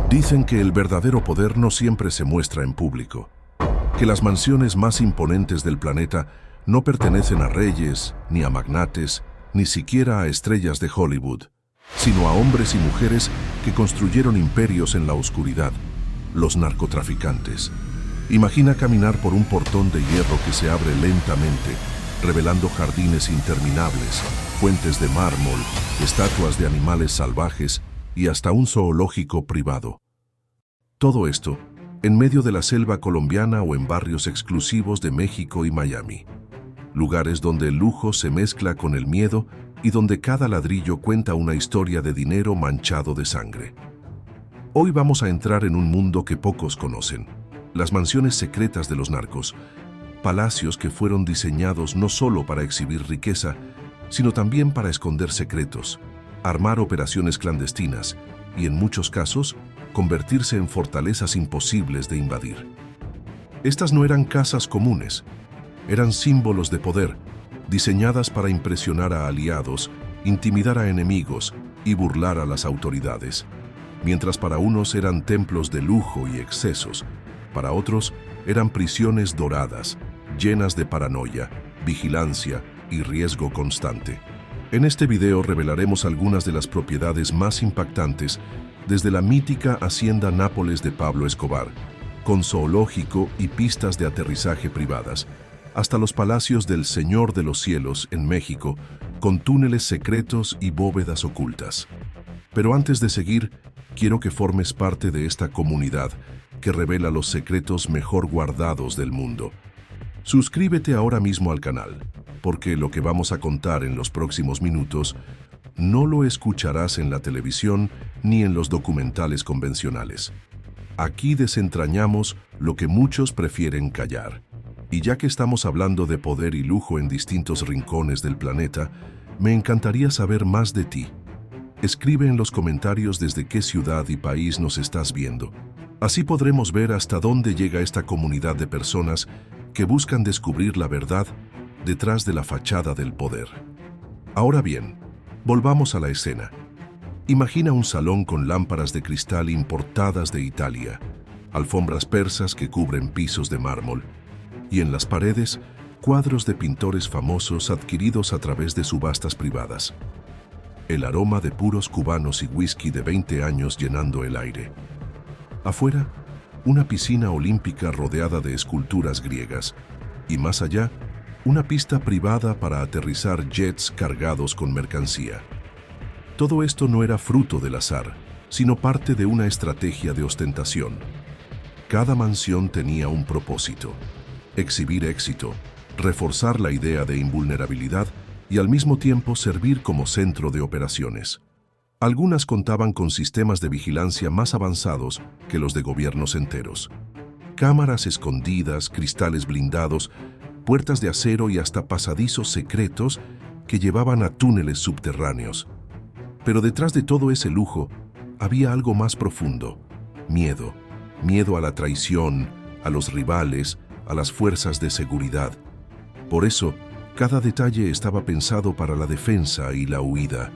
Dicen que el verdadero poder no siempre se muestra en público, que las mansiones más imponentes del planeta no pertenecen a reyes, ni a magnates, ni siquiera a estrellas de Hollywood, sino a hombres y mujeres que construyeron imperios en la oscuridad, los narcotraficantes. Imagina caminar por un portón de hierro que se abre lentamente, revelando jardines interminables, fuentes de mármol, estatuas de animales salvajes y hasta un zoológico privado. Todo esto en medio de la selva colombiana o en barrios exclusivos de México y Miami. Lugares donde el lujo se mezcla con el miedo y donde cada ladrillo cuenta una historia de dinero manchado de sangre. Hoy vamos a entrar en un mundo que pocos conocen, las mansiones secretas de los narcos, palacios que fueron diseñados no solo para exhibir riqueza, sino también para esconder secretos, armar operaciones clandestinas y, en muchos casos, convertirse en fortalezas imposibles de invadir. Estas no eran casas comunes, eran símbolos de poder, diseñadas para impresionar a aliados, intimidar a enemigos y burlar a las autoridades. Mientras para unos eran templos de lujo y excesos, para otros eran prisiones doradas, llenas de paranoia, vigilancia y riesgo constante. En este video revelaremos algunas de las propiedades más impactantes desde la mítica Hacienda Nápoles de Pablo Escobar, con zoológico y pistas de aterrizaje privadas, hasta los palacios del Señor de los Cielos en México, con túneles secretos y bóvedas ocultas. Pero antes de seguir, quiero que formes parte de esta comunidad que revela los secretos mejor guardados del mundo. Suscríbete ahora mismo al canal, porque lo que vamos a contar en los próximos minutos no lo escucharás en la televisión ni en los documentales convencionales. Aquí desentrañamos lo que muchos prefieren callar. Y ya que estamos hablando de poder y lujo en distintos rincones del planeta, me encantaría saber más de ti. Escribe en los comentarios desde qué ciudad y país nos estás viendo. Así podremos ver hasta dónde llega esta comunidad de personas que buscan descubrir la verdad detrás de la fachada del poder. Ahora bien, volvamos a la escena. Imagina un salón con lámparas de cristal importadas de Italia, alfombras persas que cubren pisos de mármol, y en las paredes, cuadros de pintores famosos adquiridos a través de subastas privadas. El aroma de puros cubanos y whisky de 20 años llenando el aire. Afuera, una piscina olímpica rodeada de esculturas griegas, y más allá, una pista privada para aterrizar jets cargados con mercancía. Todo esto no era fruto del azar, sino parte de una estrategia de ostentación. Cada mansión tenía un propósito: exhibir éxito, reforzar la idea de invulnerabilidad y al mismo tiempo servir como centro de operaciones. Algunas contaban con sistemas de vigilancia más avanzados que los de gobiernos enteros. Cámaras escondidas, cristales blindados, puertas de acero y hasta pasadizos secretos que llevaban a túneles subterráneos. Pero detrás de todo ese lujo había algo más profundo: miedo. Miedo a la traición, a los rivales, a las fuerzas de seguridad. Por eso, cada detalle estaba pensado para la defensa y la huida.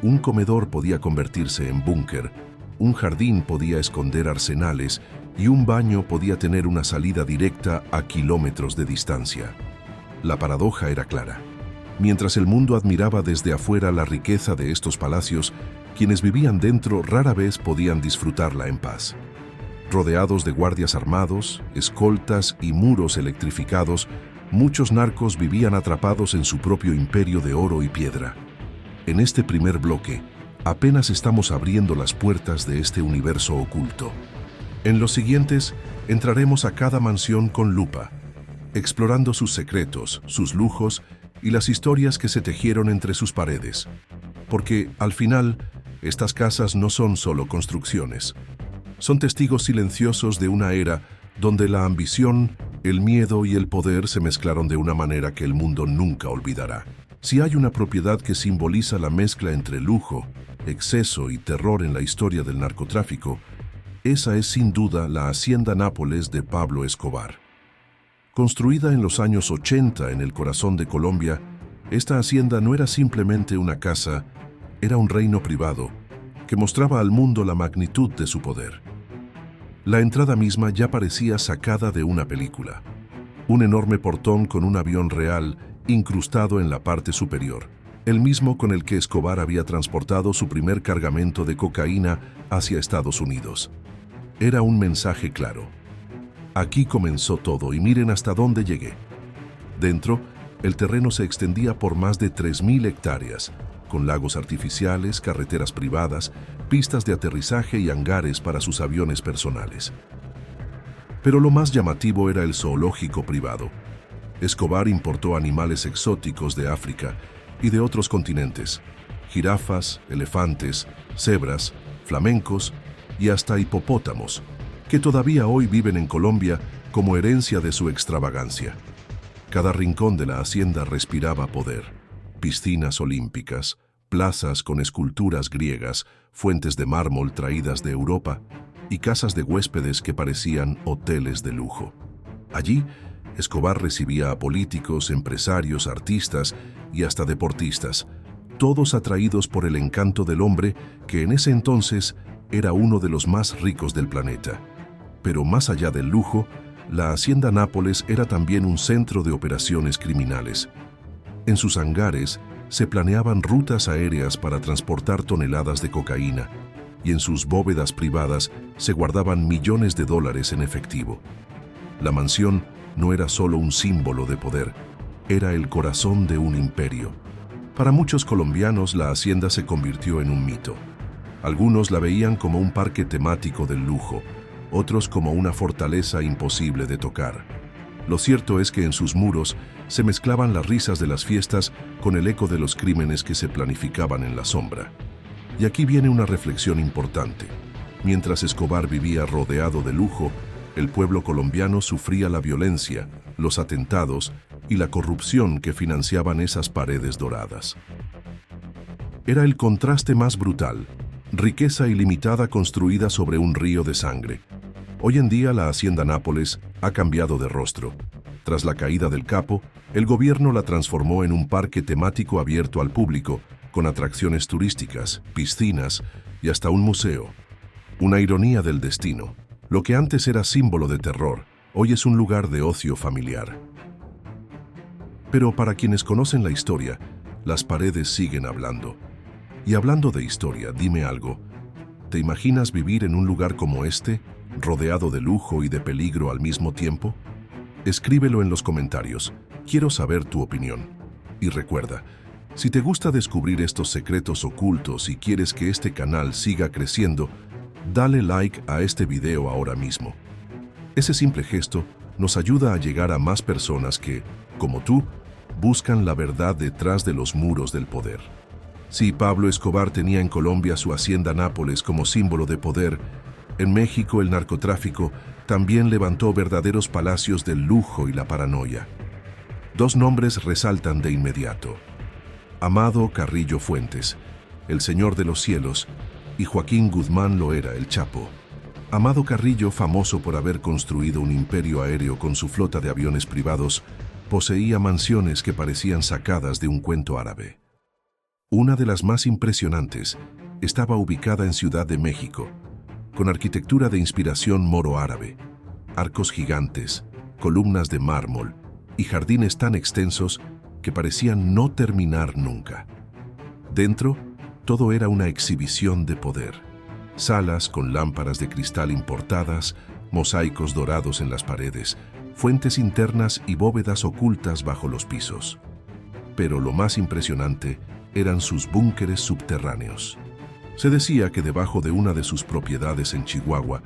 Un comedor podía convertirse en búnker, un jardín podía esconder arsenales y un baño podía tener una salida directa a kilómetros de distancia. La paradoja era clara. Mientras el mundo admiraba desde afuera la riqueza de estos palacios, quienes vivían dentro rara vez podían disfrutarla en paz. Rodeados de guardias armados, escoltas y muros electrificados, muchos narcos vivían atrapados en su propio imperio de oro y piedra. En este primer bloque, apenas estamos abriendo las puertas de este universo oculto. En los siguientes, entraremos a cada mansión con lupa, explorando sus secretos, sus lujos y las historias que se tejieron entre sus paredes. Porque, al final, estas casas no son solo construcciones. Son testigos silenciosos de una era donde la ambición, el miedo y el poder se mezclaron de una manera que el mundo nunca olvidará. Si hay una propiedad que simboliza la mezcla entre lujo, exceso y terror en la historia del narcotráfico, esa es sin duda la Hacienda Nápoles de Pablo Escobar. Construida en los años 80 en el corazón de Colombia, esta hacienda no era simplemente una casa, era un reino privado que mostraba al mundo la magnitud de su poder. La entrada misma ya parecía sacada de una película. Un enorme portón con un avión real incrustado en la parte superior, el mismo con el que Escobar había transportado su primer cargamento de cocaína hacia Estados Unidos. Era un mensaje claro. Aquí comenzó todo y miren hasta dónde llegué. Dentro, el terreno se extendía por más de 3.000 hectáreas, con lagos artificiales, carreteras privadas, pistas de aterrizaje y hangares para sus aviones personales. Pero lo más llamativo era el zoológico privado. Escobar importó animales exóticos de África y de otros continentes: jirafas, elefantes, cebras, flamencos y hasta hipopótamos, que todavía hoy viven en Colombia como herencia de su extravagancia. Cada rincón de la hacienda respiraba poder: piscinas olímpicas, plazas con esculturas griegas, fuentes de mármol traídas de Europa y casas de huéspedes que parecían hoteles de lujo. Allí, Escobar recibía a políticos, empresarios, artistas y hasta deportistas, todos atraídos por el encanto del hombre que en ese entonces era uno de los más ricos del planeta. Pero más allá del lujo, la Hacienda Nápoles era también un centro de operaciones criminales. En sus hangares se planeaban rutas aéreas para transportar toneladas de cocaína, y en sus bóvedas privadas se guardaban millones de dólares en efectivo. La mansión no era solo un símbolo de poder, era el corazón de un imperio. Para muchos colombianos, la hacienda se convirtió en un mito. Algunos la veían como un parque temático del lujo, otros como una fortaleza imposible de tocar. Lo cierto es que en sus muros se mezclaban las risas de las fiestas con el eco de los crímenes que se planificaban en la sombra. Y aquí viene una reflexión importante. Mientras Escobar vivía rodeado de lujo, el pueblo colombiano sufría la violencia, los atentados y la corrupción que financiaban esas paredes doradas. Era el contraste más brutal: riqueza ilimitada construida sobre un río de sangre. Hoy en día la Hacienda Nápoles ha cambiado de rostro. Tras la caída del capo, el gobierno la transformó en un parque temático abierto al público, con atracciones turísticas, piscinas y hasta un museo. Una ironía del destino. Lo que antes era símbolo de terror, hoy es un lugar de ocio familiar. Pero para quienes conocen la historia, las paredes siguen hablando. Y hablando de historia, dime algo. ¿Te imaginas vivir en un lugar como este, rodeado de lujo y de peligro al mismo tiempo? Escríbelo en los comentarios. Quiero saber tu opinión. Y recuerda, si te gusta descubrir estos secretos ocultos y quieres que este canal siga creciendo, dale like a este video ahora mismo. Ese simple gesto nos ayuda a llegar a más personas que, como tú, buscan la verdad detrás de los muros del poder. Si Pablo Escobar tenía en Colombia su Hacienda Nápoles como símbolo de poder, en México el narcotráfico también levantó verdaderos palacios del lujo y la paranoia. Dos nombres resaltan de inmediato: Amado Carrillo Fuentes, el Señor de los Cielos, y Joaquín Guzmán Loera, el Chapo. Amado Carrillo, famoso por haber construido un imperio aéreo con su flota de aviones privados, poseía mansiones que parecían sacadas de un cuento árabe. Una de las más impresionantes estaba ubicada en Ciudad de México, con arquitectura de inspiración moro-árabe, arcos gigantes, columnas de mármol y jardines tan extensos que parecían no terminar nunca. Dentro, todo era una exhibición de poder. Salas con lámparas de cristal importadas, mosaicos dorados en las paredes, fuentes internas y bóvedas ocultas bajo los pisos. Pero lo más impresionante eran sus búnkeres subterráneos. Se decía que debajo de una de sus propiedades en Chihuahua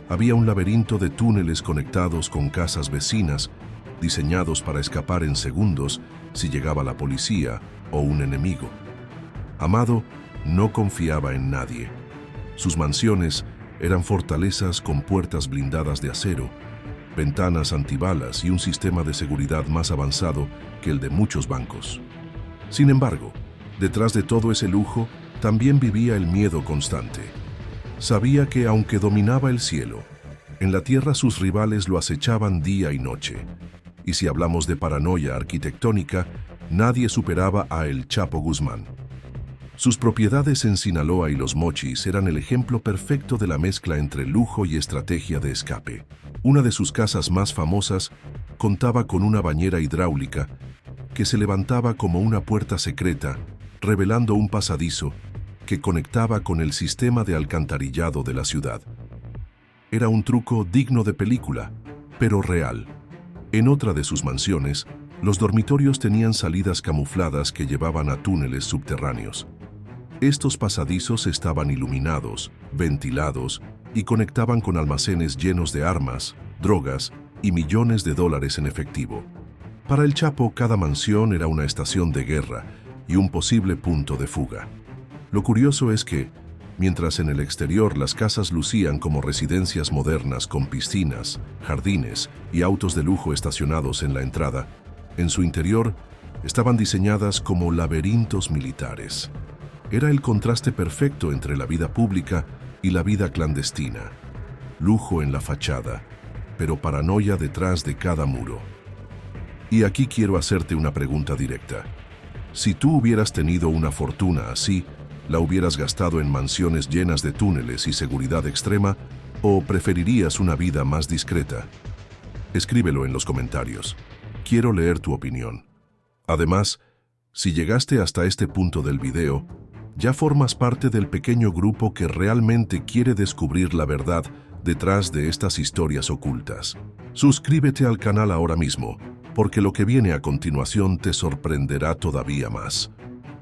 había un laberinto de túneles conectados con casas vecinas, diseñados para escapar en segundos si llegaba la policía o un enemigo. Amado no confiaba en nadie. Sus mansiones eran fortalezas con puertas blindadas de acero, ventanas antibalas y un sistema de seguridad más avanzado que el de muchos bancos. Sin embargo, detrás de todo ese lujo, también vivía el miedo constante. Sabía que aunque dominaba el cielo, en la tierra sus rivales lo acechaban día y noche. Y si hablamos de paranoia arquitectónica, nadie superaba a El Chapo Guzmán. Sus propiedades en Sinaloa y Los Mochis eran el ejemplo perfecto de la mezcla entre lujo y estrategia de escape. Una de sus casas más famosas contaba con una bañera hidráulica que se levantaba como una puerta secreta, revelando un pasadizo que conectaba con el sistema de alcantarillado de la ciudad. Era un truco digno de película, pero real. En otra de sus mansiones, los dormitorios tenían salidas camufladas que llevaban a túneles subterráneos. Estos pasadizos estaban iluminados, ventilados y conectaban con almacenes llenos de armas, drogas y millones de dólares en efectivo. Para el Chapo, cada mansión era una estación de guerra y un posible punto de fuga. Lo curioso es que, mientras en el exterior las casas lucían como residencias modernas con piscinas, jardines y autos de lujo estacionados en la entrada, en su interior estaban diseñadas como laberintos militares. Era el contraste perfecto entre la vida pública y la vida clandestina. Lujo en la fachada, pero paranoia detrás de cada muro. Y aquí quiero hacerte una pregunta directa. Si tú hubieras tenido una fortuna así, ¿la hubieras gastado en mansiones llenas de túneles y seguridad extrema o preferirías una vida más discreta? Escríbelo en los comentarios. Quiero leer tu opinión. Además, si llegaste hasta este punto del video, ya formas parte del pequeño grupo que realmente quiere descubrir la verdad detrás de estas historias ocultas. Suscríbete al canal ahora mismo, porque lo que viene a continuación te sorprenderá todavía más.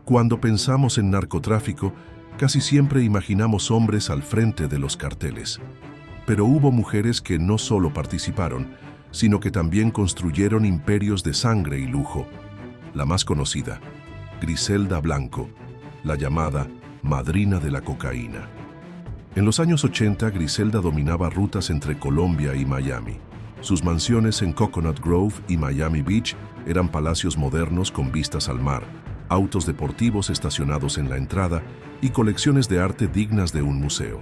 Cuando pensamos en narcotráfico, casi siempre imaginamos hombres al frente de los carteles. Pero hubo mujeres que no solo participaron, sino que también construyeron imperios de sangre y lujo. La más conocida, Griselda Blanco, la llamada madrina de la cocaína. En los años 80, Griselda dominaba rutas entre Colombia y Miami. Sus mansiones en Coconut Grove y Miami Beach eran palacios modernos con vistas al mar, autos deportivos estacionados en la entrada y colecciones de arte dignas de un museo.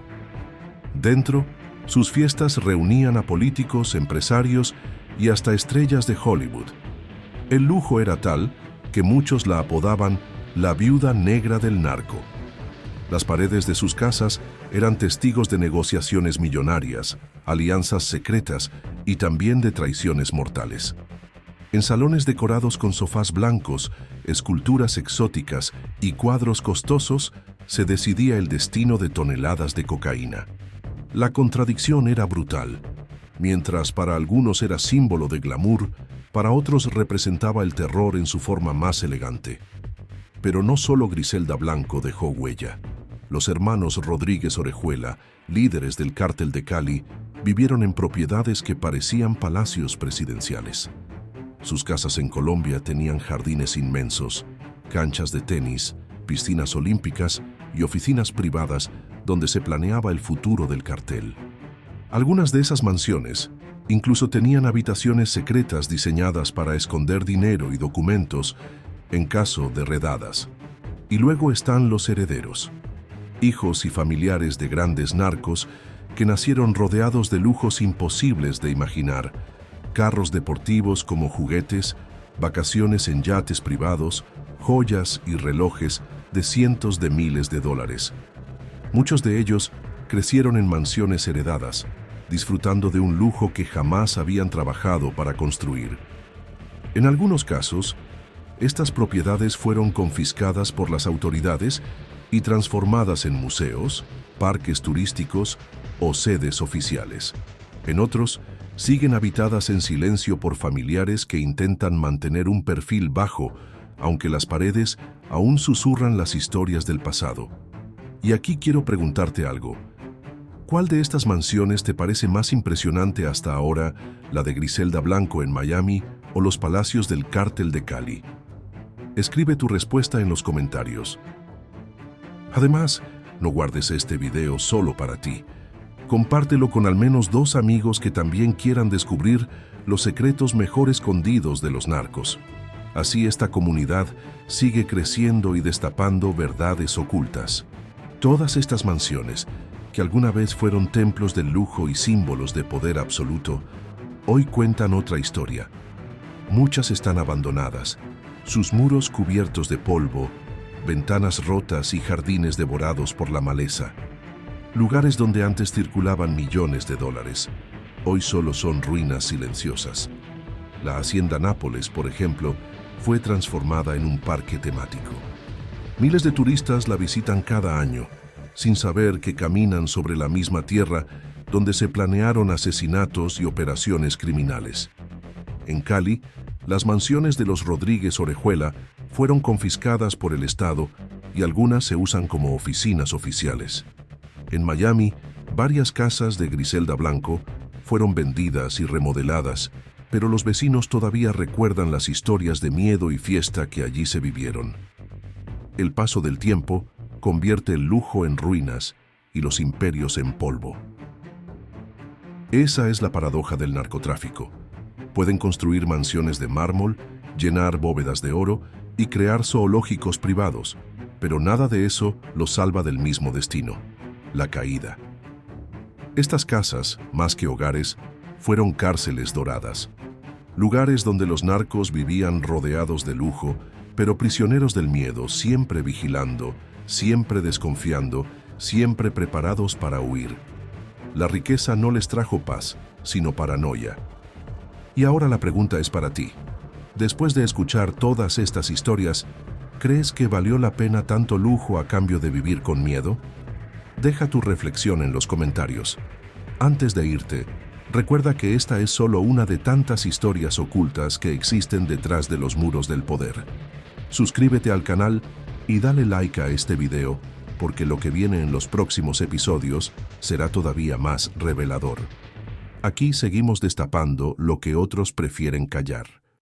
Dentro, sus fiestas reunían a políticos, empresarios y hasta estrellas de Hollywood. El lujo era tal que muchos la apodaban la viuda negra del narco. Las paredes de sus casas eran testigos de negociaciones millonarias, alianzas secretas y también de traiciones mortales. En salones decorados con sofás blancos, esculturas exóticas y cuadros costosos, se decidía el destino de toneladas de cocaína. La contradicción era brutal. Mientras para algunos era símbolo de glamour, para otros representaba el terror en su forma más elegante. Pero no solo Griselda Blanco dejó huella. Los hermanos Rodríguez Orejuela, líderes del Cártel de Cali, vivieron en propiedades que parecían palacios presidenciales. Sus casas en Colombia tenían jardines inmensos, canchas de tenis, piscinas olímpicas y oficinas privadas donde se planeaba el futuro del cartel. Algunas de esas mansiones incluso tenían habitaciones secretas diseñadas para esconder dinero y documentos en caso de redadas. Y luego están los herederos, hijos y familiares de grandes narcos que nacieron rodeados de lujos imposibles de imaginar, carros deportivos como juguetes, vacaciones en yates privados, joyas y relojes de cientos de miles de dólares. Muchos de ellos crecieron en mansiones heredadas, disfrutando de un lujo que jamás habían trabajado para construir. En algunos casos, estas propiedades fueron confiscadas por las autoridades y transformadas en museos, parques turísticos o sedes oficiales. En otros, siguen habitadas en silencio por familiares que intentan mantener un perfil bajo, aunque las paredes aún susurran las historias del pasado. Y aquí quiero preguntarte algo. ¿Cuál de estas mansiones te parece más impresionante hasta ahora, la de Griselda Blanco en Miami o los palacios del Cártel de Cali? Escribe tu respuesta en los comentarios. Además, no guardes este video solo para ti. Compártelo con al menos 2 amigos que también quieran descubrir los secretos mejor escondidos de los narcos. Así esta comunidad sigue creciendo y destapando verdades ocultas. Todas estas mansiones, que alguna vez fueron templos de lujo y símbolos de poder absoluto, hoy cuentan otra historia. Muchas están abandonadas, sus muros cubiertos de polvo ventanas rotas y jardines devorados por la maleza. Lugares donde antes circulaban millones de dólares, hoy solo son ruinas silenciosas. La Hacienda Nápoles, por ejemplo, fue transformada en un parque temático. Miles de turistas la visitan cada año, sin saber que caminan sobre la misma tierra donde se planearon asesinatos y operaciones criminales. En Cali, las mansiones de los Rodríguez Orejuela fueron confiscadas por el Estado y algunas se usan como oficinas oficiales. En Miami, varias casas de Griselda Blanco fueron vendidas y remodeladas, pero los vecinos todavía recuerdan las historias de miedo y fiesta que allí se vivieron. El paso del tiempo convierte el lujo en ruinas y los imperios en polvo. Esa es la paradoja del narcotráfico. Pueden construir mansiones de mármol, llenar bóvedas de oro y crear zoológicos privados, pero nada de eso los salva del mismo destino: la caída. Estas casas, más que hogares, fueron cárceles doradas. Lugares donde los narcos vivían rodeados de lujo, pero prisioneros del miedo, siempre vigilando, siempre desconfiando, siempre preparados para huir. La riqueza no les trajo paz, sino paranoia. Y ahora la pregunta es para ti. Después de escuchar todas estas historias, ¿crees que valió la pena tanto lujo a cambio de vivir con miedo? Deja tu reflexión en los comentarios. Antes de irte, recuerda que esta es solo una de tantas historias ocultas que existen detrás de los muros del poder. Suscríbete al canal y dale like a este video, porque lo que viene en los próximos episodios será todavía más revelador. Aquí seguimos destapando lo que otros prefieren callar.